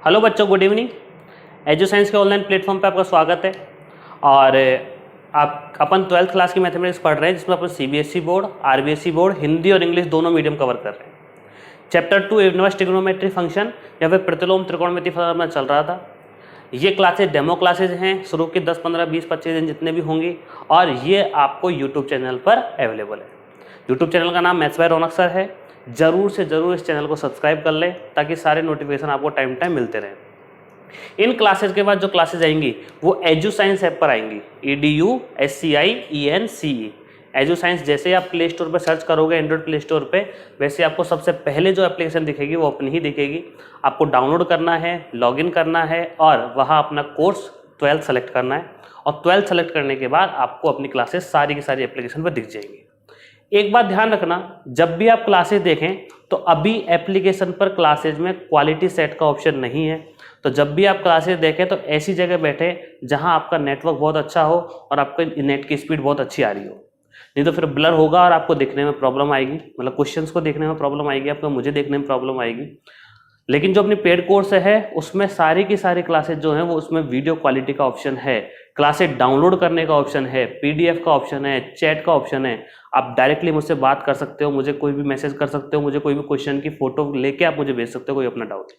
Hello बच्चों, good evening. Edu science के online platform पे आपका स्वागत है। और अपन 12th क्लास की मैथमेटिक्स पढ़ रहे हैं, जिसमें अपन CBSE board, RBSE board, Hindi और इंग्लिश दोनों मीडियम कवर कर रहे हैं। चैप्टर 2 इनवर्स ट्रिग्नोमेट्री फंक्शन या फिर प्रतिलोम त्रिकोणमिति फॉर्मूला चल रहा था। ये क्लासेज डेमो क्लासेज हैं, शुरू के 10, 15, 20, 25 दिन जितने भी होंगी, और ये आपको यूट्यूब चैनल पर अवेलेबल है। यूट्यूब चैनल का नाम मैथ्स बाय रौनक सर है। ज़रूर से ज़रूर इस चैनल को सब्सक्राइब कर लें ताकि सारे नोटिफिकेशन आपको टाइम टाइम मिलते रहें। इन क्लासेज के बाद जो क्लासेज आएंगी वो एजू साइंस ऐप पर आएंगी, EDUSCIENCE। एजू साइंस जैसे ही आप प्ले स्टोर पर सर्च करोगे, एंड्रॉइड प्ले स्टोर पे, वैसे आपको सबसे पहले जो एप्लीकेशन दिखेगी वो अपनी ही दिखेगी। आपको डाउनलोड करना है, लॉगिन करना है और वहाँ अपना कोर्स 12th सेलेक्ट करना है। और 12th सेलेक्ट करने के बाद आपको अपनी क्लासेस सारी की सारी एप्लीकेशन पर दिख जाएंगी। एक बात ध्यान रखना, जब भी आप क्लासेस देखें तो अभी एप्लीकेशन पर क्लासेज में क्वालिटी सेट का ऑप्शन नहीं है। तो जब भी आप क्लासेस देखें तो ऐसी जगह बैठे जहां आपका नेटवर्क बहुत अच्छा हो और आपके नेट की स्पीड बहुत अच्छी आ रही हो, नहीं तो फिर ब्लर होगा और आपको देखने में प्रॉब्लम आएगी, मतलब क्वेश्चंस को देखने में प्रॉब्लम आएगी, आपको मुझे देखने में प्रॉब्लम आएगी। लेकिन जो अपनी पेड कोर्स है उसमें सारी की सारी क्लासेज जो हैं वो उसमें वीडियो क्वालिटी का ऑप्शन है, क्लासेज डाउनलोड करने का ऑप्शन है, PDF का ऑप्शन है, चैट का ऑप्शन है। आप डायरेक्टली मुझसे बात कर सकते हो, मुझे कोई भी मैसेज कर सकते हो, मुझे कोई भी क्वेश्चन की फोटो लेके आप मुझे भेज सकते हो, कोई अपना डाउट।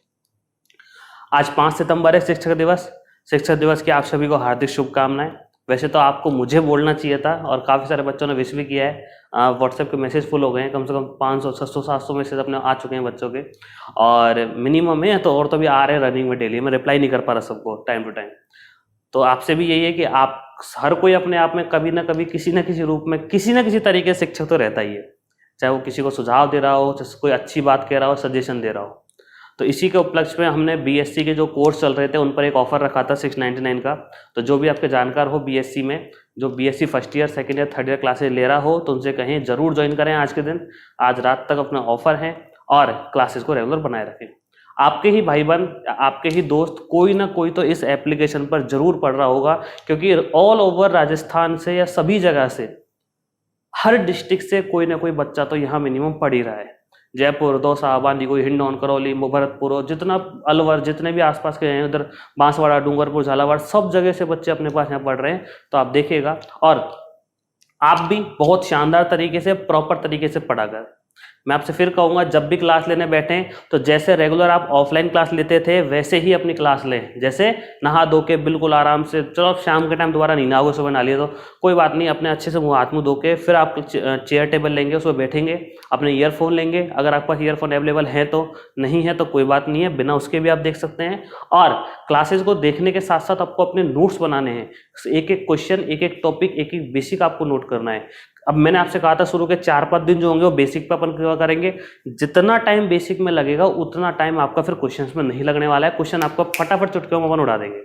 आज 5 सितंबर है, शिक्षक दिवस। शिक्षक दिवस की आप सभी को हार्दिक शुभकामनाएं। वैसे तो आपको मुझे बोलना चाहिए था और काफ़ी सारे बच्चों ने विश भी किया है। व्हाट्सएप के मैसेज फुल हो गए हैं, कम से कम 500, 600, 700 मैसेज अपने आ चुके हैं बच्चों के, और मिनिमम है तो और तो भी आ रहे हैं रनिंग में डेली। मैं रिप्लाई नहीं कर पा रहा सबको टाइम टू टाइम। तो आपसे भी यही है कि आप हर कोई अपने आप में कभी ना कभी किसी न किसी रूप में किसी न किसी तरीके से शिक्षक तो रहता ही है, चाहे वो किसी को सुझाव दे रहा हो, चाहे कोई अच्छी बात कह रहा हो, सजेशन दे रहा हो। तो इसी के उपलक्ष्य में हमने BSc के जो कोर्स चल रहे थे उन पर एक ऑफर रखा था 699 का। तो जो भी आपके जानकार हो BSc में, जो BSc first year, second year, third year classes ले रहा हो, तो उनसे कहें जरूर ज्वाइन करें आज के दिन। आज रात तक अपना ऑफर है और क्लासेस को रेगुलर बनाए रखें। आपके ही भाई बहन, आपके ही दोस्त कोई ना कोई तो इस एप्लीकेशन पर जरूर पढ़ रहा होगा, क्योंकि ऑल ओवर राजस्थान से या सभी जगह से, हर डिस्ट्रिक्ट से कोई ना कोई बच्चा तो यहाँ मिनिमम पढ़ ही रहा है। जयपुर, दौसा, बांदीकुई, हिंडौन, करौली, भरतपुर, जितना अलवर, जितने भी आसपास के हैं, उधर बांसवाड़ा, डूंगरपुर, झालावाड़, सब जगह से बच्चे अपने पास यहाँ पढ़ रहे हैं। तो आप देखिएगा और आप भी बहुत शानदार तरीके से, प्रॉपर तरीके से पढ़ा कर। मैं आपसे फिर कहूँगा, जब भी क्लास लेने बैठें तो जैसे रेगुलर आप ऑफलाइन क्लास लेते थे वैसे ही अपनी क्लास लें। जैसे नहा धो के बिल्कुल आराम से, चलो शाम के टाइम दोबारा नहीं नहाओगे, सुबह नहा लिया तो कोई बात नहीं, अपने अच्छे से हाथ मुँह धो के फिर आप चेयर टेबल लेंगे, उसमें बैठेंगे, अपने ईयरफोन लेंगे। अगर आपके पास ईयरफोन अवेलेबल है तो, नहीं है तो कोई बात नहीं है, बिना उसके भी आप देख सकते हैं। और क्लासेस को देखने के साथ साथ आपको अपने नोट्स बनाने हैं। एक एक क्वेश्चन, एक एक टॉपिक, एक एक बेसिक आपको नोट करना है। अब मैंने आपसे कहा था शुरू के 4-5 दिन जो होंगे वो बेसिक पे अपन क्या करेंगे। जितना टाइम बेसिक में लगेगा उतना टाइम आपका फिर क्वेश्चंस में नहीं लगने वाला है। क्वेश्चन आपको फटाफट चुटकियों में अपन उड़ा देंगे,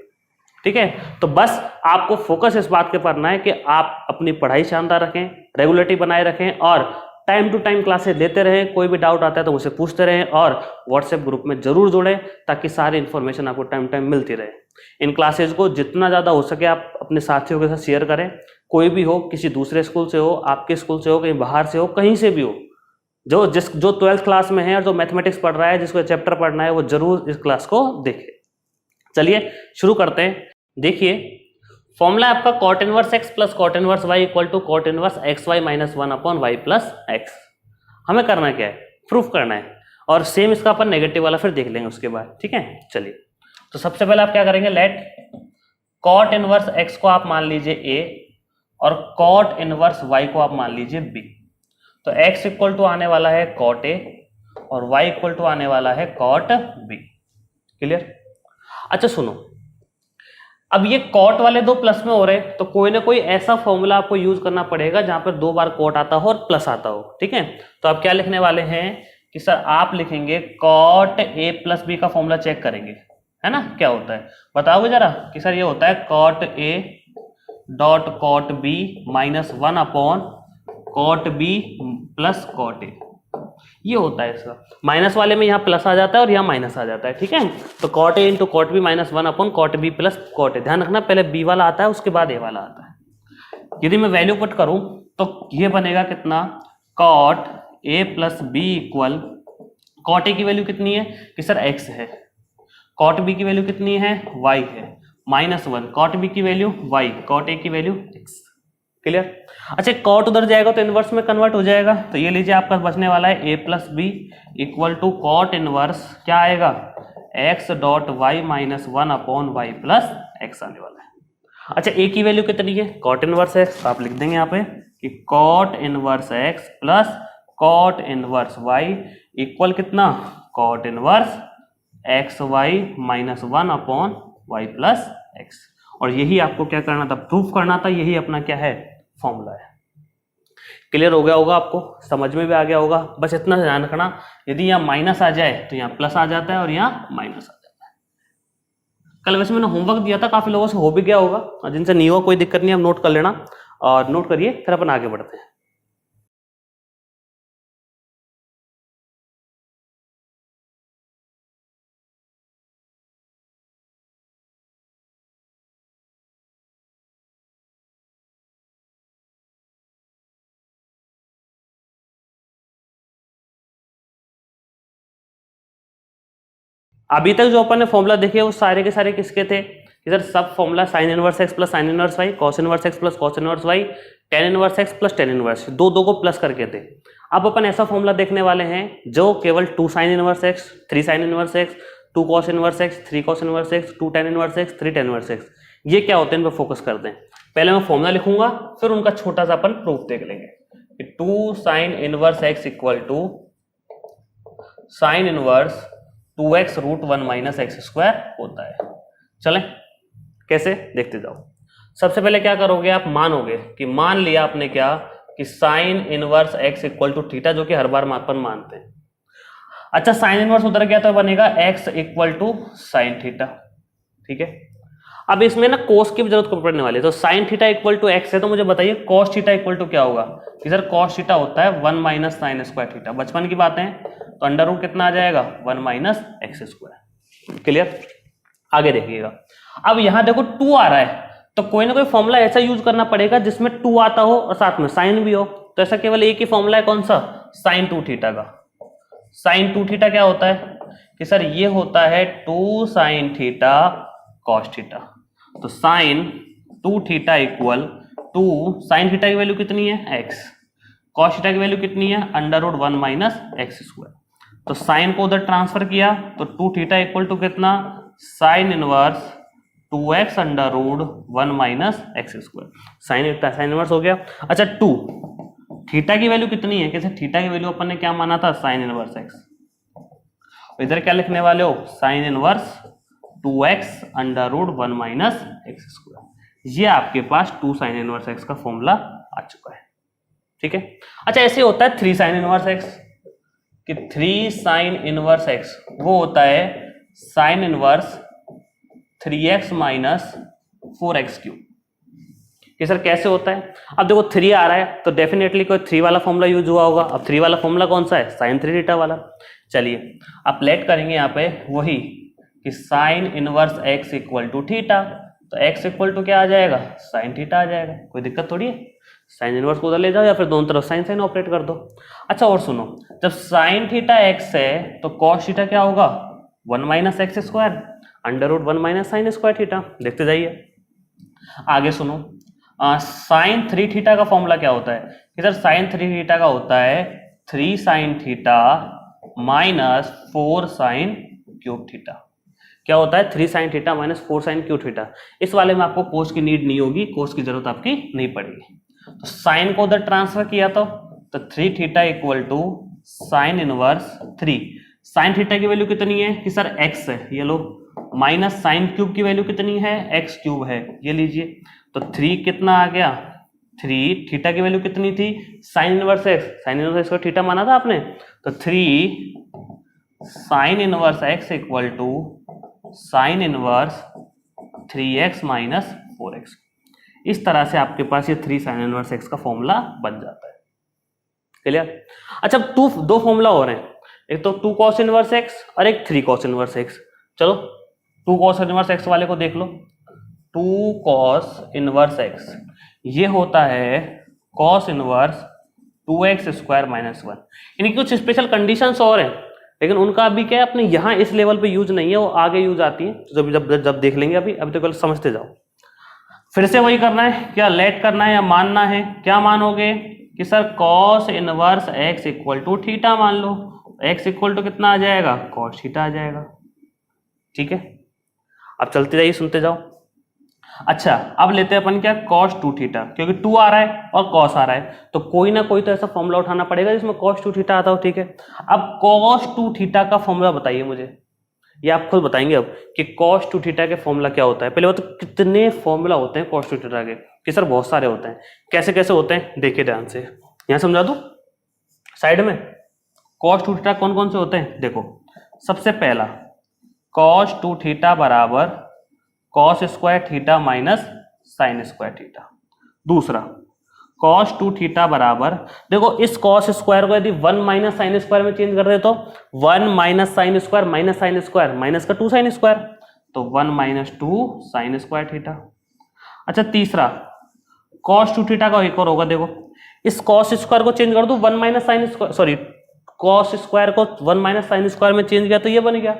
ठीक है। तो बस आपको फोकस इस बात के करना है कि आप अपनी पढ़ाई शानदार रखें, रेगुलरिटी बनाए रखें और टाइम टू टाइम क्लासेस लेते रहें। कोई भी डाउट आता है तो मुझसे पूछते रहें और व्हाट्सएप ग्रुप में जरूर जुड़ें ताकि सारी इन्फॉर्मेशन आपको टाइम टाइम मिलती रहे। इन क्लासेज को जितना ज़्यादा हो सके आप अपने साथियों के साथ शेयर करें। कोई भी हो, किसी दूसरे स्कूल से हो, आपके स्कूल से हो, कहीं बाहर से हो, कहीं से भी हो, जो 12th क्लास में है और जो मैथमेटिक्स पढ़ रहा है, जिसको चैप्टर पढ़ना है, वो जरूर इस क्लास को देखे। चलिए शुरू करते हैं। देखिए फॉर्मूला आपका cot inverse x plus cot inverse y equal to cot inverse xy minus 1/y plus x। हमें करना क्या है, प्रूफ करना है। और सेम इसका अपन नेगेटिव वाला फिर देख लेंगे उसके बाद, ठीक है। चलिए तो सबसे पहले आप क्या करेंगे, लेट cot इनवर्स x को आप मान लीजिए a और cot इनवर्स y को आप मान लीजिए b। तो x इक्वल टू आने वाला है cot a और y इक्वल टू आने वाला है cot b। क्लियर। अच्छा सुनो, अब ये cot वाले दो प्लस में हो रहे, तो कोई ना कोई ऐसा फॉर्मूला आपको यूज करना पड़ेगा जहां पर 2 बार cot आता हो और प्लस आता हो, ठीक है। तो आप क्या लिखने वाले हैं कि सर आप लिखेंगे cot a प्लस b का फॉर्मूला चेक करेंगे, है ना। क्या होता है बताओगे जरा कि सर ये होता है cot a dot cot b minus 1/cot b plus cot a। ये होता है इसका, माइनस वाले में यहाँ प्लस आ जाता है और यहाँ माइनस आ जाता है, ठीक है। तो cot a into cot b minus 1/cot b plus cot a। ध्यान रखना पहले b वाला आता है उसके बाद a वाला आता है। यदि मैं वैल्यू पुट करूं तो ये बनेगा कितना, cot a plus b equal, cot a की वैल्यू कितनी है कि सर x है, कॉट बी की वैल्यू कितनी है, y है, -1, कॉट बी की वैल्यू y, कॉट ए की वैल्यू x। क्लियर। अच्छा कॉट उधर जाएगा तो इनवर्स में कन्वर्ट हो जाएगा, तो ये लीजिए आपका बचने वाला है a plus b equal to cot inverse क्या आएगा, x dot y minus 1 upon Y plus x आने वाला है। अच्छा a की वैल्यू कितनी है, कॉट इनवर्स x, आप लिख देंगे यहाँ पे कि cot inverse x plus cot inverse y equal कितना, cot inverse X Y minus 1 upon Y plus X. और यही आपको क्या करना था, प्रूफ करना था, यही अपना क्या है, फॉर्मूला है। क्लियर हो गया होगा, आपको समझ में भी आ गया होगा। बस इतना ध्यान रखना, यदि यहाँ माइनस आ जाए तो यहाँ प्लस आ जाता है और यहाँ माइनस आ जाता है। कल वैसे मैंने होमवर्क दिया था, काफी लोगों से हो भी गया होगा, और जिनसे नहीं हुआ कोई दिक्कत नहीं, आप नोट कर लेना और नोट करिए, फिर अपन आगे बढ़ते हैं। अभी तक जो अपन ने फॉर्मूला देखे वो सारे के सारे किसके थे, इधर सब formula sine inverse x plus sine inverse y, cos inverse x plus cos inverse y, tan inverse x plus tan inverse, दो दो को प्लस करके थे। अब अपन ऐसा फॉर्मूला देखने वाले हैं जो केवल 2 sine inverse x, 3 sine inverse x, 2 cos inverse x, 3 cos inverse x, 2 ten inverse x, 3 ten inverse x, ये क्या होते हैं, इन पर फोकस करते हैं। पहले मैं फॉर्मूला लिखूंगा, फिर उनका छोटा सा अपन प्रूफ देख लेंगे। 2 sine inverse x equal to sine inverse 2x root 1 minus x square होता है। चलें कैसे देखते जाओ। सबसे पहले क्या करोगे, आप मानोगे कि मान लिया आपने क्या कि sine inverse x equal to theta, जो कि हर बार अपन मानते हैं। अच्छा साइन इनवर्स उधर गया तो बनेगा x equal to sine theta, ठीक है। अब इसमें ना कोस की भी जरूरत पड़ने वाली है, तो sine theta equal to x है, तो मुझे बताइए कॉस थीटा इक्वल टू क्या होगा। इधर कॉस थीटा होता है 1 माइनस साइन स्क्वायर थीटा, बचपन की बातें हैं, तो अंडर रूट कितना आ जाएगा 1 माइनस एक्स स्क्वायर। क्लियर, आगे देखिएगा। अब यहां देखो 2 आ रहा है, तो कोई ना कोई फॉर्मूला ऐसा यूज करना पड़ेगा जिसमें 2 आता हो और साथ में साइन भी हो। तो ऐसा केवल एक ही फॉर्मूला है, कौन सा, साइन 2 थीटा का। साइन 2 थीटा क्या होता है कि सर ये होता है 2 साइन थीटा कॉस थीटा। तो sine 2 theta equal 2 sine theta की वैल्यू कितनी है एक्स, कॉस थीटा की वैल्यू कितनी है under root 1 minus x square. तो साइन को उधर ट्रांसफर किया तो 2 थीटा इक्वल टू कितना, sine inverse 2x under root 1 minus x square. Sine inverse हो गया। अच्छा 2 थीटा की वैल्यू कितनी है, कैसे थीटा की वैल्यू अपन ने क्या माना था, साइन इनवर्स एक्स। इधर क्या लिखने वाले हो, sine inverse 2x under root 1 minus x square. ये आपके पास 2 साइन इनवर्स एक्स का फॉर्मूला आ चुका है, ठीक है। अच्छा ऐसे होता है 3 साइन इनवर्स एक्स, कि 3 साइन इनवर्स एक्स वो होता है sine inverse 3x minus 4x cube. कि सर कैसे होता है, अब देखो 3 आ रहा है तो डेफिनेटली कोई 3 वाला फॉर्मूला यूज हुआ होगा। अब 3 वाला फॉर्मूला कौन सा है, साइन 3 थीटा वाला। चलिए आप लेट करेंगे यहाँ पे वही कि sine inverse x equal to theta, तो x इक्वल टू क्या आ जाएगा, साइन थीटा आ जाएगा। कोई दिक्कत थोड़ी है, साइन इनवर्स को उधर ले जाओ या फिर दोनों तरफ साइन साइन ऑपरेट कर दो। अच्छा और सुनो, जब साइन थीटा x है तो कॉस थीटा क्या होगा 1 minus x square under root 1 minus sine square theta. देखते जाइए आगे सुनो, साइन 3 थीटा का फॉर्मूला क्या होता है, इधर साइन 3 थीटा का होता है 3 sine theta minus 4 sine cube theta. क्या होता है 3 sine theta minus 4 sine cube theta. इस वाले में आपको कोस की नीड नहीं होगी, कोस की जरूरत आपकी नहीं पड़ेगी। तो साइन को उधर ट्रांसफर किया तो 3 theta equal to sine inverse 3। Sine theta की वैल्यू कितनी है कि सर x है, ये लो, माइनस साइन क्यूब की वैल्यू कितनी है, x क्यूब है, ये लीजिए। तो 3 कितना आ गया, 3 थीटा की वैल्यू कितनी थी, sine inverse x, sine inverse x को थीटा माना था आपने, तो 3 sine inverse x equal to sine inverse 3x minus 4x। इस तरह से आपके पास ये 3 साइन इनवर्स x का फॉर्मूला बन जाता है। क्लियर। अच्छा दो फॉर्मूला हो रहे हैं, एक तो 2 कॉस इनवर्स x और एक 3 कॉस इनवर्स x। चलो 2 कॉस इनवर्स x वाले को देख लो। 2 कॉस इनवर्स x ये होता है cos inverse 2x square minus 1। यानी कुछ स्पेशल कंडीशंस और हैं लेकिन उनका अभी क्या है अपने यहाँ इस लेवल पे यूज नहीं है, वो आगे यूज आती है, जब जब जब देख लेंगे। अभी तो कल समझते जाओ। फिर से वही करना है, क्या लेट करना है या मानना है? क्या मानोगे कि sir cos inverse x equal to theta मान लो। एक्स इक्वल टू कितना आ जाएगा? कॉस थीटा आ जाएगा। ठीक है, अब चलते जाइए, सुनते जाओ। अच्छा, अब लेते हैं अपन क्या, कॉस टू थीटा, क्योंकि टू आ रहा है और कॉस आ रहा है, तो कोई ना कोई तो ऐसा फॉर्मूला उठाना पड़ेगा जिसमें कॉस टू थीटा आता हो। ठीक है, अब कॉस टू थीटा का फॉर्मूला बताइए मुझे, ये आप खुद बताएंगे अब कि कॉस टू थीटा के फॉर्मूला क्या होता है। पहले वो तो कितने फॉर्मूला होते हैं कॉस टू थीटा के? कि सर बहुत सारे होते हैं। कैसे कैसे होते हैं देखिए ध्यान से, यहां समझा दूं साइड में। कॉस टू थीटा कौन कौन से होते हैं देखो। सबसे पहला कॉस टू थीटा बराबर cos square theta minus sine square theta. दूसरा कॉस टू थीटा बराबर, देखो इस कॉस स्क्वायर को यदि 1 माइनस साइन स्क्वायर में चेंज कर दे तो 1 minus sine square minus sine square minus का 2 साइन स्क्वायर, तो 1 माइनस 2 साइन स्क्वायर थीटा। अच्छा, तीसरा कॉस टू थीटा का एक और होगा, देखो इस कॉस स्क्वायर को चेंज कर दो 1 minus sine square, sorry cos square को 1 माइनस साइन स्क्वायर में चेंज किया तो ये बन गया।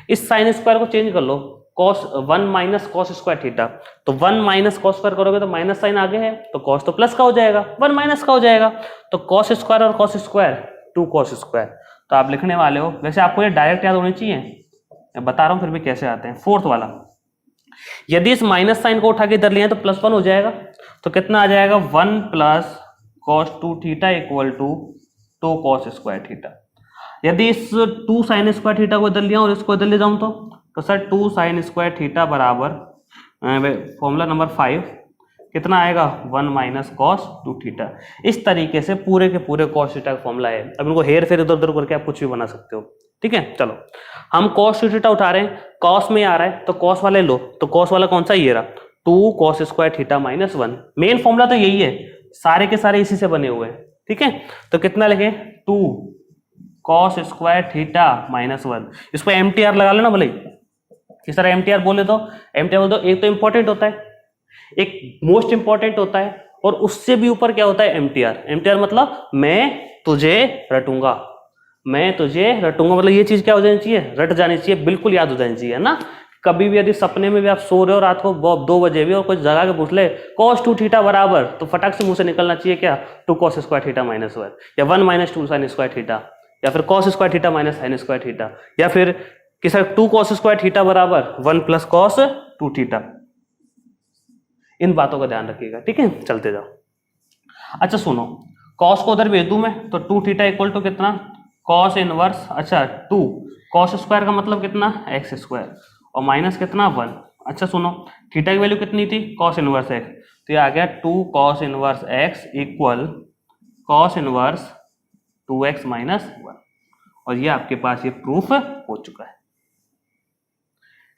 इस साइन स्क्वायर को चेंज कर लो cos 1 minus cos square theta, तो 1 माइनस कॉस स्क्वायर करोगे तो माइनस साइन आगे है, तो कॉस तो प्लस का हो जाएगा, 1 माइनस का हो जाएगा, तो कॉस स्क्वायर और कॉस स्क्वायर 2 कॉस स्क्वायर। तो आप लिखने वाले हो, वैसे आपको ये डायरेक्ट याद होनी चाहिए, मैं बता रहा हूं फिर भी कैसे आते हैं। फोर्थ वाला, यदि इस माइनस साइन को उठा के इधर लिया तो प्लस 1 हो जाएगा, तो कितना आ जाएगा 1 plus cos two theta equal to 2 cos square theta. यदि इस 2 साइन स्क्वायर थीटा को इधर लिया और इसको इधर ले जाऊं तो सर 2 साइन स्क्वायर थीटा बराबर फॉर्मूला नंबर 5 कितना आएगा 1 माइनस कॉस टू थीटा। इस तरीके से पूरे के पूरे कॉस थीटा का फॉर्मूला है। अब इनको हेर फेर इधर उधर करके आप कुछ भी बना सकते हो। ठीक है, चलो हम कॉस टू थीटा उठा रहे हैं, कॉस में आ रहा है तो कॉस वाले लो, तो कॉस वाला कौन सा, ये रहा 2 cos square theta minus 1। Main formula तो यही है, सारे के सारे इसी से बने हुए हैं। ठीक है, तो कितना लिखे 2 कॉस स्क्वायर थीटा माइनस 1। इसको एमटीआर लगा लेना भले, इस तरह एमटीआर बोले तो एमटीआर बोले तो एक तो इंपॉर्टेंट होता है, एक मोस्ट इंपॉर्टेंट होता है, और उससे भी ऊपर क्या होता है एमटीआर। एमटीआर मतलब मैं तुझे रटूंगा, मैं तुझे रटूंगा, मतलब ये चीज क्या हो जानी चाहिए, रट जानी चाहिए, बिल्कुल याद हो जानी चाहिए, है ना। कभी भी यदि सपने में भी आप सो रहे हो रात को 2 बजे भी और कुछ जगह के पूछ ले कॉस टू थीटा बराबर, तो फटाक से मुंह से निकलना चाहिए क्या 2 कॉस स्क्वायर थीटा माइनस 1, या 1 माइनस 2 साइन स्क्वायर थीटा, या फिर cos square theta minus sine square theta, या फिर कि सर 2 कॉस स्क्वायर थीटा बराबर 1 प्लस कॉस टू थीटा। इन बातों का ध्यान रखिएगा। ठीक है, चलते जाओ। अच्छा सुनो, कॉस को उधर भेज दूं मैं तो 2 थीटा इक्वल टू कितना कॉस इनवर्स, अच्छा 2 कॉस स्क्वायर का मतलब कितना एक्स स्क्वायर, और माइनस कितना 1। अच्छा सुनो, थीटा की वैल्यू कितनी थी कॉस इनवर्स एक्स, तो ये आ गया 2 cos inverse x equal cos inverse 2x minus 1, और ये आपके पास ये प्रूफ हो चुका है।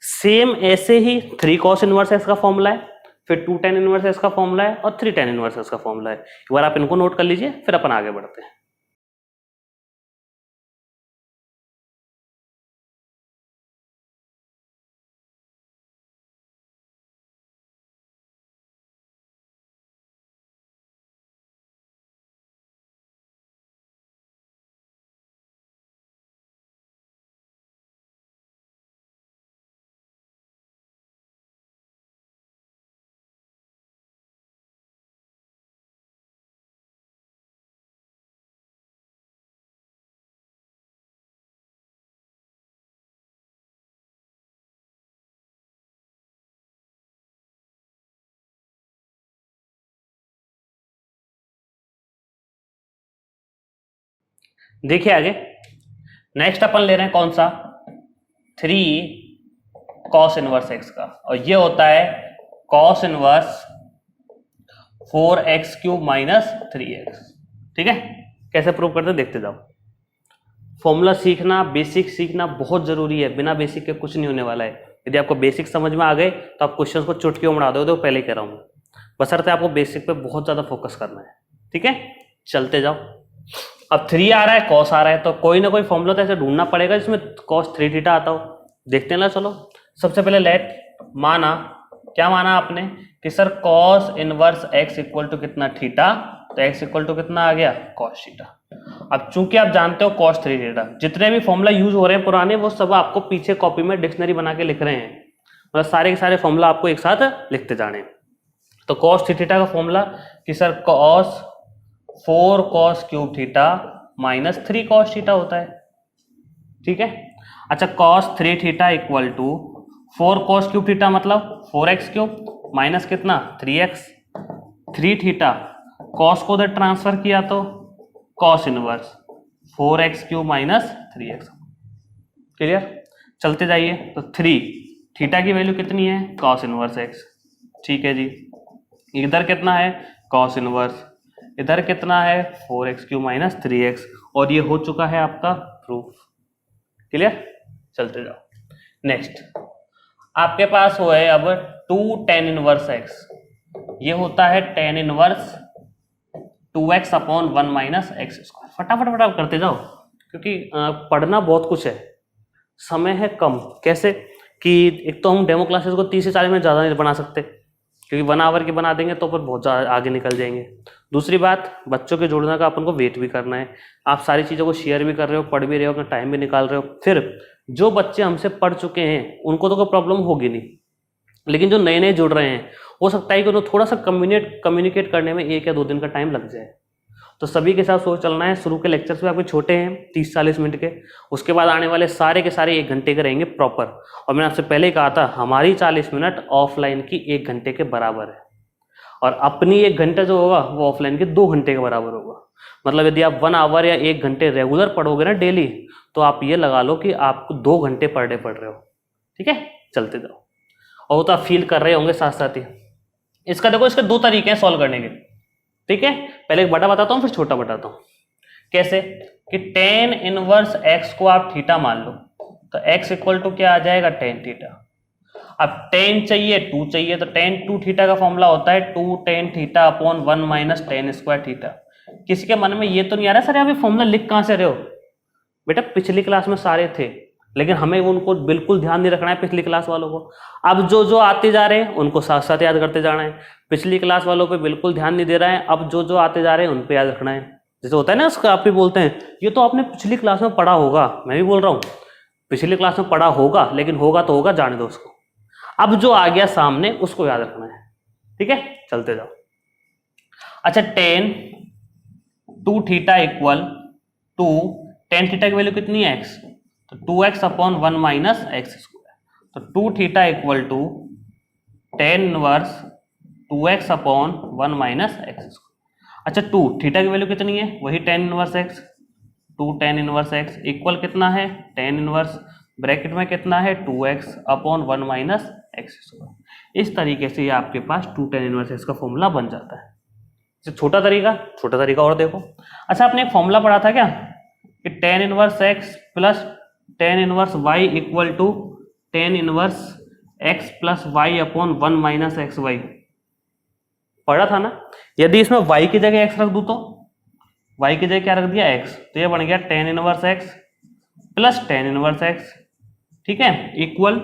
सेम ऐसे ही 3 कॉस इनवर्स एक्स का फॉर्मूला है, फिर 2 tan इनवर्स एक्स का फॉर्मूला है, और 3 tan इनवर्स एक्स का फॉर्मूला है। एक बार आप इनको नोट कर लीजिए, फिर अपन आगे बढ़ते हैं। देखिए आगे नेक्स्ट अपन ले रहे हैं कौन सा 3 कॉस इनवर्स एक्स का, और ये होता है cos inverse 4x cube minus 3x। ठीक है, कैसे प्रूव करते हैं देखते जाओ। फॉर्मूला सीखना, बेसिक सीखना बहुत जरूरी है, बिना बेसिक के कुछ नहीं होने वाला है। यदि आपको बेसिक समझ में आ गए तो आप क्वेश्चंस को चुटकियों में उड़ा दोगे, तो पहले ही कह रहा हूं, बशर्ते आपको बेसिक पे बहुत ज्यादा फोकस करना है। ठीक है, चलते जाओ। अब 3 आ रहा है, कॉस आ रहा है, तो कोई ना कोई फॉर्मूला तो ऐसे ढूंढना पड़ेगा जिसमें कॉस 3 थीटा आता हो। देखते हैं ना, चलो सबसे पहले लेट माना, क्या माना आपने कि sir cos inverse x equal to कितना थीटा, तो एक्स इक्वल टू कितना आ गया कॉस थीटा। अब चूंकि आप जानते हो cos 3 थीटा, जितने भी फॉर्मूला यूज हो रहे हैं पुराने वो सब आपको पीछे कॉपी में डिक्शनरी बना के लिख रहे हैं, मतलब सारे के सारे फॉर्मूला आपको एक साथ लिखते जाने हैं। तो cos 3 थीटा का फॉर्मूला कि sir cos 4 cos cube theta minus 3 cos theta होता है, ठीक है। अच्छा cos 3 theta equal to 4 cos cube theta मतलब 4x क्यूब माइनस कितना 3x, 3 थीटा cos को उधर ट्रांसफर किया तो cos inverse 4x cube minus 3x। Clear, चलते जाइए। तो 3 थीटा की वैल्यू कितनी है cos इनवर्स x, ठीक है जी। इधर कितना है cos इनवर्स, इधर कितना है 4x क्यूब माइनस 3x, और ये हो चुका है आपका प्रूफ। क्लियर, चलते जाओ। नेक्स्ट आपके पास वो है अब 2 tan इनवर्स x, ये होता है tan inverse 2x upon 1 minus x square. फटाफट करते जाओ क्योंकि पढ़ना बहुत कुछ है, समय है कम। कैसे कि एक तो हम डेमो क्लासेस को 30 से 40 मिनट ज़्यादा नहीं बना सकते क्योंकि 1 आवर की बना देंगे तो फिर बहुत ज़्यादा आगे निकल जाएंगे। दूसरी बात, बच्चों के जुड़ने का अपन को वेट भी करना है, आप सारी चीज़ों को शेयर भी कर रहे हो, पढ़ भी रहे हो, अपना टाइम भी निकाल रहे हो। फिर जो बच्चे हमसे पढ़ चुके हैं उनको तो कोई प्रॉब्लम होगी नहीं, लेकिन जो नए नए जुड़ रहे हैं हो सकता है कि उन्हें थोड़ा सा कम्युनिकेट करने में 1 या 2 दिन का टाइम लग जाए। तो सभी के साथ सोच चलना है। शुरू के लेक्चर्स भी आपके छोटे हैं 30-40 मिनट के, उसके बाद आने वाले सारे के सारे 1 घंटे के रहेंगे प्रॉपर। और मैंने आपसे पहले ही कहा था हमारी 40 मिनट ऑफलाइन की 1 घंटे के बराबर है, और अपनी 1 घंटा जो होगा वो ऑफलाइन के 2 घंटे के बराबर होगा। मतलब यदि आप 1 आवर या 1 घंटे रेगुलर पढ़ोगे ना डेली, तो आप ये लगा लो कि आप 2 घंटे पर डे पढ़ रहे हो, ठीक है। चलते जाओ, और वो तो आप फील कर रहे होंगे साथ साथ ही। इसका देखो, इसके 2 तरीके हैं सॉल्व करने के, ठीक है। पहले एक बड़ा बताता हूं फिर छोटा बताता हूं। कैसे कि tan इनवर्स x को आप थीटा मान लो, तो x इक्वल टू क्या आ जाएगा tan थीटा। अब tan चाहिए 2 चाहिए, तो tan 2 थीटा का फॉर्मूला होता है 2 tan theta upon 1 minus tan square theta. किसी के मन में ये तो नहीं आ रहा सर आप ये फॉर्मूला लिख कहां से रहे हो? बेटा पिछली क्लास में सारे थे, लेकिन हमें उनको बिल्कुल ध्यान नहीं रखना है पिछली क्लास वालों को। अब जो जो आते जा रहे हैं उनको साथ साथ याद करते जाना है। पिछली क्लास वालों पे बिल्कुल ध्यान नहीं दे रहा है, अब जो जो आते जा रहे हैं उन पे याद रखना है। जैसे होता है ना, उसका आप भी बोलते हैं ये तो आपने पिछली क्लास में पढ़ा होगा, मैं भी बोल रहा हूँ पिछली क्लास में पढ़ा होगा, लेकिन होगा तो होगा, जाने दो उसको। अब जो आ गया सामने उसको याद रखना है, ठीक है। चलते जाओ। अच्छा tan 2 theta equal to tan theta की वैल्यू कितनी है x, तो 2x upon 1 minus x square. तो 2 theta equal to tan inverse 2x upon 1 minus x square. अच्छा 2 थीटा की वैल्यू कितनी है, वही tan inverse x, 2 tan inverse x equal कितना है tan इनवर्स ब्रैकेट में कितना है 2x upon 1 minus x square. इस तरीके से ये आपके पास 2 tan इनवर्स x का फॉर्मूला बन जाता है। छोटा तरीका और देखो। अच्छा आपने एक फॉर्मूला पढ़ा था क्या कि tan inverse x plus tan inverse y equal to tan inverse x plus y upon 1 minus x y, पढ़ा था ना। यदि इसमें y की जगह x रख दूं तो y की जगह क्या रख दिया x, तो ये बन गया tan inverse x plus tan inverse x, ठीक है, इक्वल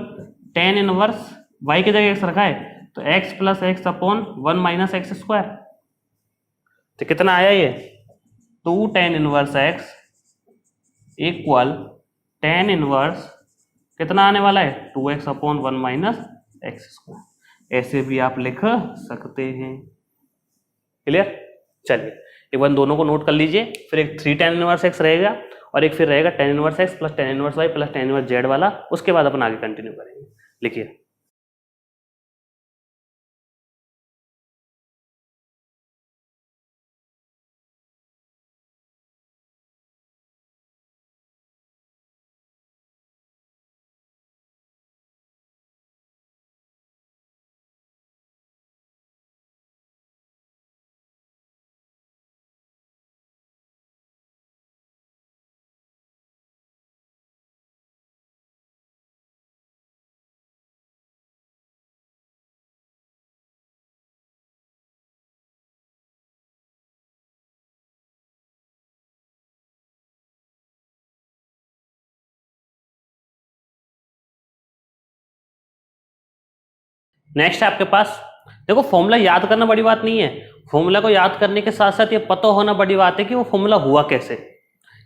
tan इनवर्स y की जगह x रखा है तो x plus x upon 1 minus x square. तो कितना आया ये 2 tan inverse x equal tan inverse कितना आने वाला है 2x upon 1 minus x square. ऐसे भी आप लिख सकते हैं। क्लियर, चलिए एक बार दोनों को नोट कर लीजिए। फिर एक 3 tan इनवर्स x रहेगा और एक फिर रहेगा tan inverse x plus tan inverse y plus tan inverse z वाला। उसके बाद अपन आगे कंटिन्यू करेंगे। लिखिए नेक्स्ट आपके पास देखो, फॉर्मूला याद करना बड़ी बात नहीं है। फॉर्मूला को याद करने के साथ साथ ये पता होना बड़ी बात है कि वो फॉर्मूला हुआ कैसे।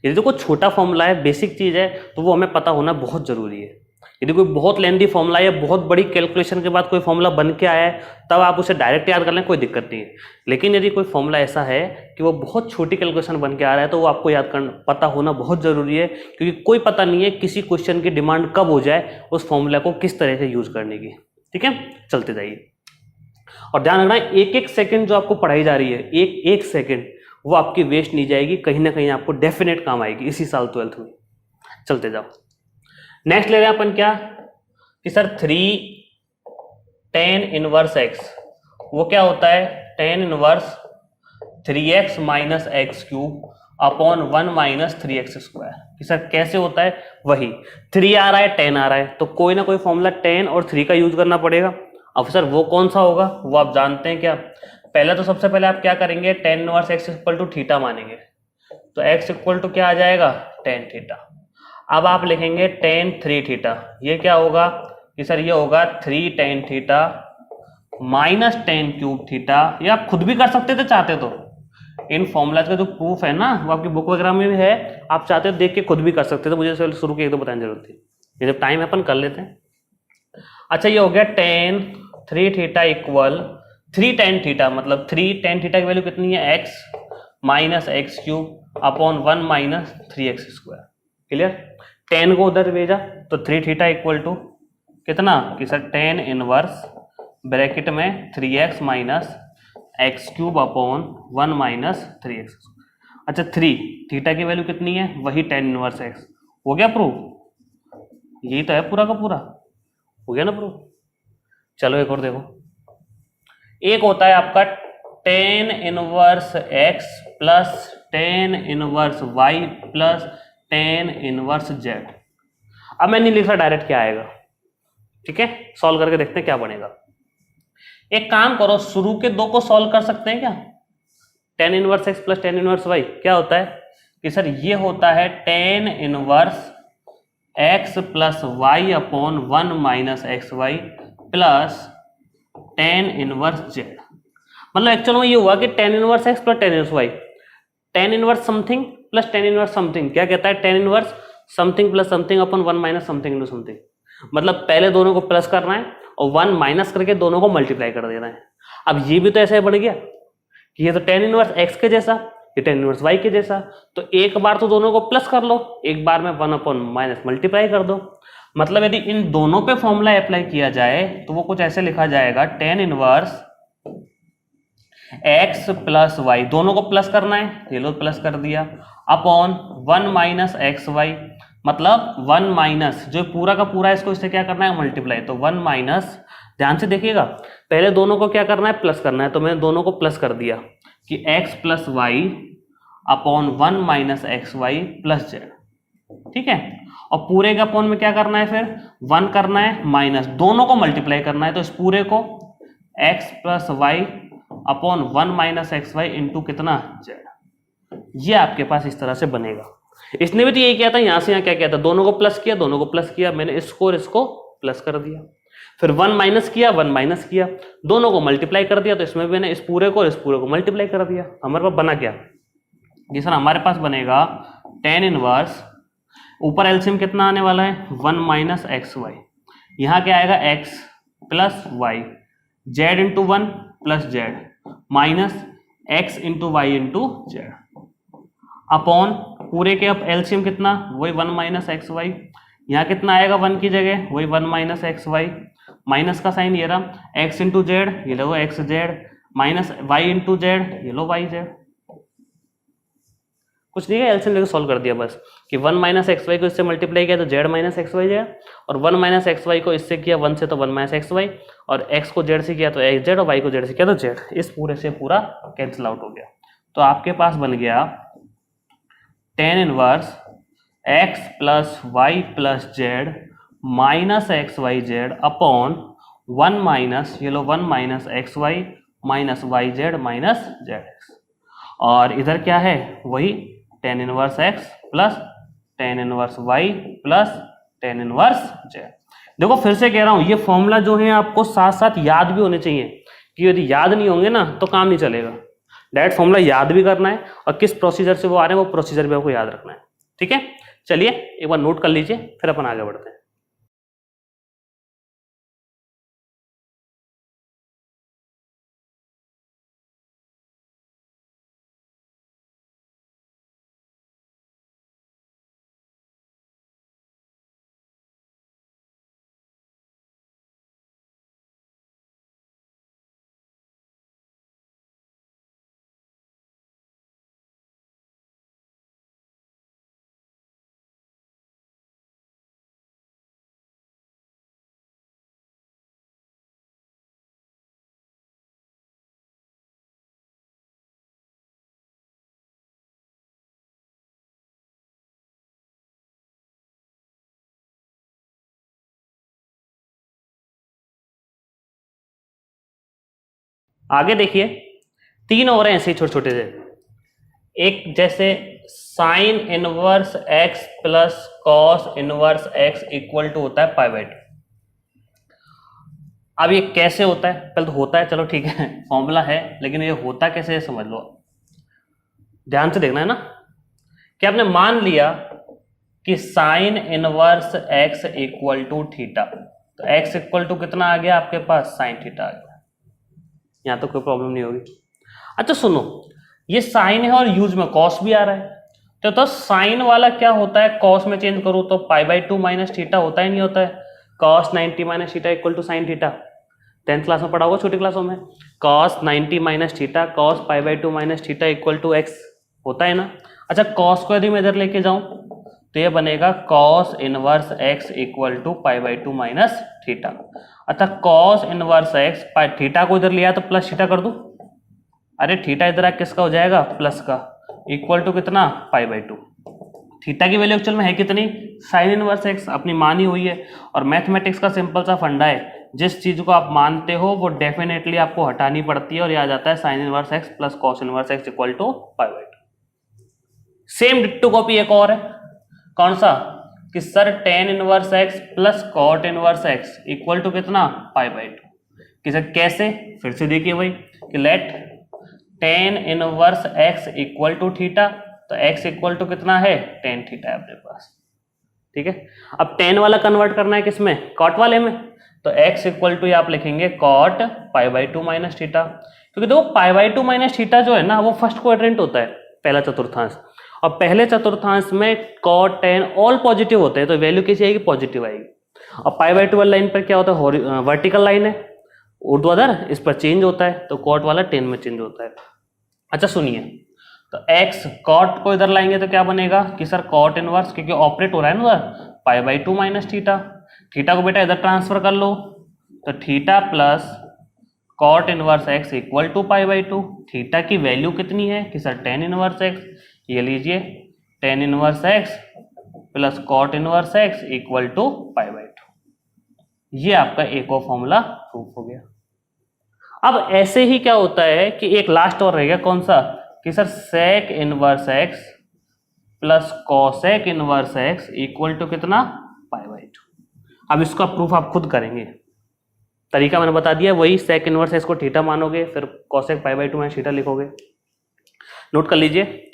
यदि कोई छोटा फॉर्मूला है, बेसिक चीज़ है, तो वो हमें पता होना बहुत ज़रूरी है। यदि कोई बहुत लेंथी फॉर्मूला या बहुत बड़ी कैलकुलेशन के बाद कोई फॉर्मूला बन के आया है, तब आप उसे डायरेक्ट याद कर लें, कोई दिक्कत नहीं है। लेकिन यदि कोई फॉर्मूला ऐसा है कि वो बहुत छोटी कैलकुलेशन बन के आ रहा है, तो वो आपको याद करना पता होना बहुत ज़रूरी है, क्योंकि कोई पता नहीं है किसी क्वेश्चन की डिमांड कब हो जाए उस फॉर्मूला को किस तरह से यूज करने की। ठीक है, चलते जाइए। और ध्यान रखना, एक एक सेकेंड जो आपको पढ़ाई जा रही है, एक एक सेकेंड वो आपकी वेस्ट नहीं जाएगी, कहीं ना कहीं आपको डेफिनेट काम आएगी इसी साल 12th में। चलते जाओ। नेक्स्ट ले रहे हैं अपन क्या कि सर 3 tan इनवर्स x, वो क्या होता है tan inverse 3x minus x cube upon 1 minus 3x square. कि सर कैसे होता है, वही 3 आ रहा है, 10 आ रहा है, तो कोई ना कोई फॉर्मूला 10 और 3 का यूज करना पड़ेगा। अब सर वो कौन सा होगा, वो आप जानते हैं क्या। पहले तो सबसे पहले आप क्या करेंगे, tan inverse x equal to theta मानेंगे, तो x इक्वल टू क्या आ जाएगा, tan थीटा। अब आप लिखेंगे tan 3 थीटा, ये क्या होगा कि सर ये होगा 3 tan theta minus tan cube theta. ये आप खुद भी कर सकते थे चाहते तो, इन फॉर्मूलाज का जो प्रूफ है ना वो आपकी बुक वगैरह में भी है, आप चाहते तो देख के खुद भी कर सकते थे, मुझे शुरू की एक दो बताने जरूरत थी, ये जब टाइम है अपन कर लेते हैं। अच्छा ये हो गया tan 3 theta equal 3 tan theta, मतलब 3 tan थीटा की वैल्यू कितनी है, x minus x cube upon 1 minus 3x square. Clear, tan को उधर भेजा तो 3 थीटा इक्वल टू कितना कि सर tan इनवर्स ब्रैकेट में 3x minus x cube upon 1 minus 3x। अच्छा 3 थीटा की वैल्यू कितनी है, वही tan इनवर्स x। हो गया प्रूफ, यही तो है पूरा का पूरा, हो गया ना प्रूफ। चलो एक और देखो, एक होता है आपका tan inverse x plus tan inverse y plus tan inverse z। अब मैं नहीं लिख रहा डायरेक्ट क्या आएगा, ठीक है, सॉल्व करके देखते हैं क्या बनेगा। एक काम करो, शुरू के दो को सॉल्व कर सकते हैं क्या, tan inverse x plus tan inverse y क्या होता है कि सर ये होता है tan inverse x plus y upon 1 minus x y plus tan inverse z। मतलब एक्चुअल में ये हुआ कि tan inverse x plus tan inverse y, tan inverse something plus tan inverse something क्या कहता है, tan inverse something plus something upon 1 minus something into something. मतलब पहले दोनों को प्लस करना है और 1 माइनस करके दोनों को मल्टीप्लाई कर देना है। अब ये भी तो ऐसा बन गया कि ये तो tan इनवर्स x के जैसा, ये tan इनवर्स y के जैसा, तो एक बार तो दोनों को प्लस कर लो, एक बार में 1 अपॉन माइनस मल्टीप्लाई कर दो। मतलब यदि इन दोनों पे फॉर्मूला अप्लाई किया जाए तो वो कुछ ऐसे लिखा जाएगा, tan inverse x plus y, दोनों को प्लस करना है, ये लो प्लस कर दिया, अपॉन 1 माइनस एक्स वाई, मतलब 1 माइनस जो पूरा का पूरा है इसको इससे क्या करना है, मल्टीप्लाई, तो 1 माइनस, ध्यान से देखिएगा पहले दोनों को क्या करना है, प्लस करना है, तो मैंने दोनों को प्लस कर दिया कि x plus y upon 1 minus x y plus z. ठीक है, और पूरे के अपॉन में क्या करना है, फिर 1 करना है माइनस, दोनों को मल्टीप्लाई करना है, तो इस पूरे को x plus y upon 1 minus x y into कितना, जेड। ये आपके पास इस तरह से बनेगा। इसने भी तो यही किया था, यहां से यहां क्या किया था, दोनों को प्लस किया, दोनों को प्लस किया, मैंने इसको और इसको प्लस कर दिया, फिर 1 माइनस किया, 1 माइनस किया, दोनों को मल्टीप्लाई कर दिया, तो इसमें भी मैंने इस पूरे को और इस पूरे को मल्टीप्लाई कर दिया। हमारे पास बना क्या, जी सर हमारे पास बनेगा tan इनवर्स, ऊपर एलसीएम कितना आने वाला है, 1 माइनस एक्स वाई, यहाँ क्या आएगा x plus y, z into 1 plus z minus x into y into z, upon पूरे के अब एलसीएम कितना, वही 1 माइनस एक्स वाई, यहाँ कितना आएगा 1 की जगह, वही 1 माइनस एक्स वाई, माइनस का साइन ये रहा, एक्स इंटू जेड, ये लो X Z, minus Y into Z, ये लो वाई जेड। कुछ नहीं है, एलसीएम लेकर सॉल्व कर दिया बस, कि 1 माइनस एक्स वाई को इससे मल्टीप्लाई किया तो z minus x y z, और 1 माइनस एक्स वाई को इससे किया 1 से तो 1 माइनस एक्स वाई, और एक्स को जेड से किया तो एक्स जेड, और वाई को जेड से किया तो जेड। इस पूरे से पूरा कैंसिल आउट हो गया, तो आपके पास बन गया tan inverse x plus y plus z minus x y z upon 1 minus, ये लो 1 minus x Y minus y z minus z x, और इधर क्या है, वही tan inverse x plus tan inverse y plus tan inverse z. देखो फिर से कह रहा हूं, ये फॉर्मूला जो है आपको साथ साथ याद भी होने चाहिए, कि यदि याद नहीं होंगे ना तो काम नहीं चलेगा। डायरेक्ट फॉर्मूला याद भी करना है, और किस प्रोसीजर से वो आ रहे हैं वो प्रोसीजर भी आपको याद रखना है। ठीक है, चलिए एक बार नोट कर लीजिए, फिर अपन आगे बढ़ते हैं। आगे देखिए, तीन और ऐसे ही छोटे छोटे से, एक जैसे sine inverse x plus cos inverse x equal to होता है पाई बाई टू। अब ये कैसे होता है, पहले तो होता है, चलो ठीक है फॉर्मूला है, लेकिन ये होता कैसे है समझ लो, ध्यान से देखना है ना। कि आपने मान लिया कि sine inverse x equal to theta, तो एक्स इक्वल टू कितना आ गया आपके पास, साइन थीटा आ गया, यहां तो कोई प्रॉब्लम नहीं होगी। अच्छा सुनो, ये साइन है और यूज में कॉस भी आ रहा है, तो साइन वाला क्या होता है, कॉस में चेंज करूं तो pi by two minus theta होता है, नहीं होता है, cos 90 minus theta equal to sine theta, 10th class में पढ़ा होगा छोटी क्लासों में, cos 90 minus theta cos pi by two minus theta equal to x होता है ना। अच्छा कॉस को यदि मैं इधर लेके जाऊं तो ये बनेगा cos inverse x equal to pi by two minus theta. अच्छा कॉस इनवर्स एक्स, थीटा को इधर लिया तो प्लस थीटा कर दूं, अरे थीटा इधर किसका हो जाएगा, प्लस का, इक्वल टू कितना, पाई बाई टू। थीटा की वैल्यू एक्चुअल में है कितनी, साइन इनवर्स एक्स, अपनी मानी हुई है, और मैथमेटिक्स का सिंपल सा फंडा है, जिस चीज को आप मानते हो वो डेफिनेटली आपको हटानी पड़ती है, और ये आ जाता है sine inverse x plus cos inverse x equal to pi by two. Same ditto copy एक और है, कौन सा, कि sir tan inverse x plus cot inverse x equal to कितना, पाई बाई टू। कि सर कैसे, फिर से देखिए भाई, कि let tan inverse x equal to theta, तो x इक्वल टू कितना है, टेन थीटा है अपने पास, ठीक है। अब टेन वाला कन्वर्ट करना है किसमें, कॉट वाले में, तो x इक्वल टू आप लिखेंगे cot pi by two minus theta, क्योंकि देखो pi by two minus theta जो है ना वो फर्स्ट क्वाड्रेंट होता है, पहला चतुर्थांश, और पहले चतुर्थांश में कॉट टेन ऑल पॉजिटिव होते हैं, तो वैल्यू कैसी आएगी, पॉजिटिव आएगी। और पाई बाई टू वाली लाइन पर क्या होता है, वर्टिकल लाइन है, ऊर्ध्वाधर, इस पर चेंज होता है, तो कॉट वाला टेन में चेंज होता है। अच्छा सुनिए, तो x कॉट को इधर लाएंगे तो क्या बनेगा, कि सर कॉट इनवर्स, क्योंकि ऑपरेट हो रहा है ना उधर, pi by two minus theta, theta को बेटा इधर ट्रांसफर कर लो, तो theta plus cot inverse x equal to pi by two. Theta की वैल्यू कितनी है, कि सर टेन इनवर्स x, ये लीजिए tan inverse x plus cot inverse x equal to pi by two. ये आपका एक और फॉर्मूला प्रूफ हो गया। अब ऐसे ही क्या होता है कि एक लास्ट और रहेगा, कौन सा, कि sir sec inverse x plus cosec inverse x equal to कितना, पाई बाई टू। अब इसका प्रूफ आप खुद करेंगे, तरीका मैंने बता दिया, वही सेक इनवर्स एक्स को थीटा मानोगे, फिर कॉसेक पाई बाई टू में थीटा लिखोगे। नोट कर लीजिए,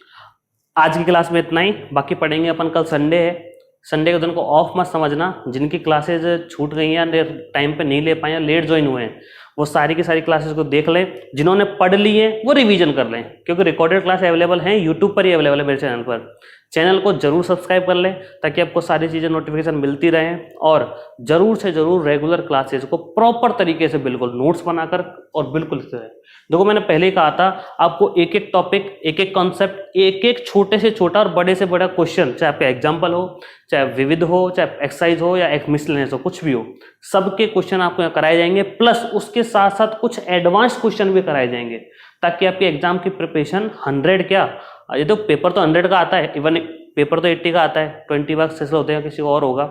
आज की क्लास में इतना ही, बाकी पढ़ेंगे अपन कल, संडे है, संडे के दिन को ऑफ मत समझना, जिनकी क्लासेज छूट गई हैं, टाइम पे नहीं ले पाए, लेट ज्वाइन हुए हैं, वो सारी की सारी क्लासेस को देख लें, जिन्होंने पढ़ ली है वो रिवीजन कर लें, क्योंकि रिकॉर्डेड क्लास अवेलेबल हैं, यूट्यूब पर ही अवेलेबल है मेरे चैनल पर। चैनल को जरूर सब्सक्राइब कर लें ताकि आपको सारी चीज़ें नोटिफिकेशन मिलती रहें, और जरूर से जरूर रेगुलर क्लासेस को प्रॉपर तरीके से बिल्कुल नोट्स बनाकर और बिल्कुल लिखते रहें। देखो मैंने पहले ही कहा था, आपको एक एक टॉपिक, एक एक कॉन्सेप्ट, एक एक छोटे से छोटा और बड़े से बड़ा क्वेश्चन, चाहे आपका एग्जाम्पल हो, चाहे विविध हो, चाहे एक्सरसाइज हो या एक मिसलेनियस हो, कुछ भी हो, सबके क्वेश्चन आपको यहाँ कराए जाएंगे, प्लस उसके साथ साथ कुछ एडवांस क्वेश्चन भी कराए जाएंगे, ताकि आपकी एग्जाम की प्रिपरेशन 100 क्या, ये तो पेपर तो 100 का आता है, इवन पेपर तो 80 का आता है, 20 मार्क्स से होते हैं, किसी को और होगा,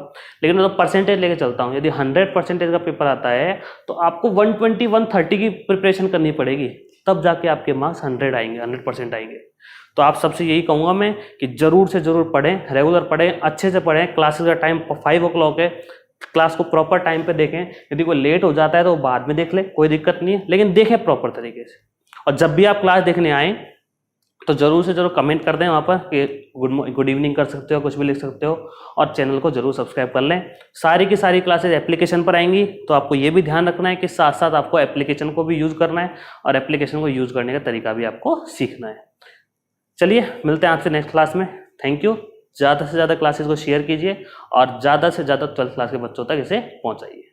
लेकिन मैं तो परसेंटेज लेके चलता हूँ। यदि 100% का पेपर आता है तो आपको 120 130 की प्रिपरेशन करनी पड़ेगी, तब जाके आपके मार्क्स 100 आएंगे, 100% आएंगे। तो आप सबसे यही कहूँगा मैं कि जरूर से जरूर पढ़ें, रेगुलर पढ़ें, अच्छे से पढ़ें, क्लासेस का टाइम 5 o'clock है, क्लास को प्रॉपर टाइम पे देखें, यदि कोई लेट हो जाता है तो बाद में देख ले, कोई दिक्कत नहीं है, लेकिन देखें प्रॉपर तरीके से। और जब भी आप क्लास देखने आए तो जरूर से जरूर कमेंट कर दें वहाँ पर कि गुड इवनिंग कर सकते हो, कुछ भी लिख सकते हो, और चैनल को जरूर सब्सक्राइब कर लें। सारी की सारी क्लासेज एप्लीकेशन पर आएंगी, तो आपको ये भी ध्यान रखना है कि साथ साथ आपको एप्लीकेशन को भी यूज करना है और एप्लीकेशन को यूज करने का तरीका भी आपको सीखना है। चलिए मिलते हैं आपसे नेक्स्ट क्लास में। Thank you. ज़्यादा से ज़्यादा क्लासेस को शेयर कीजिए और ज़्यादा से ज़्यादा 12th क्लास के बच्चों तक इसे पहुँचाइए।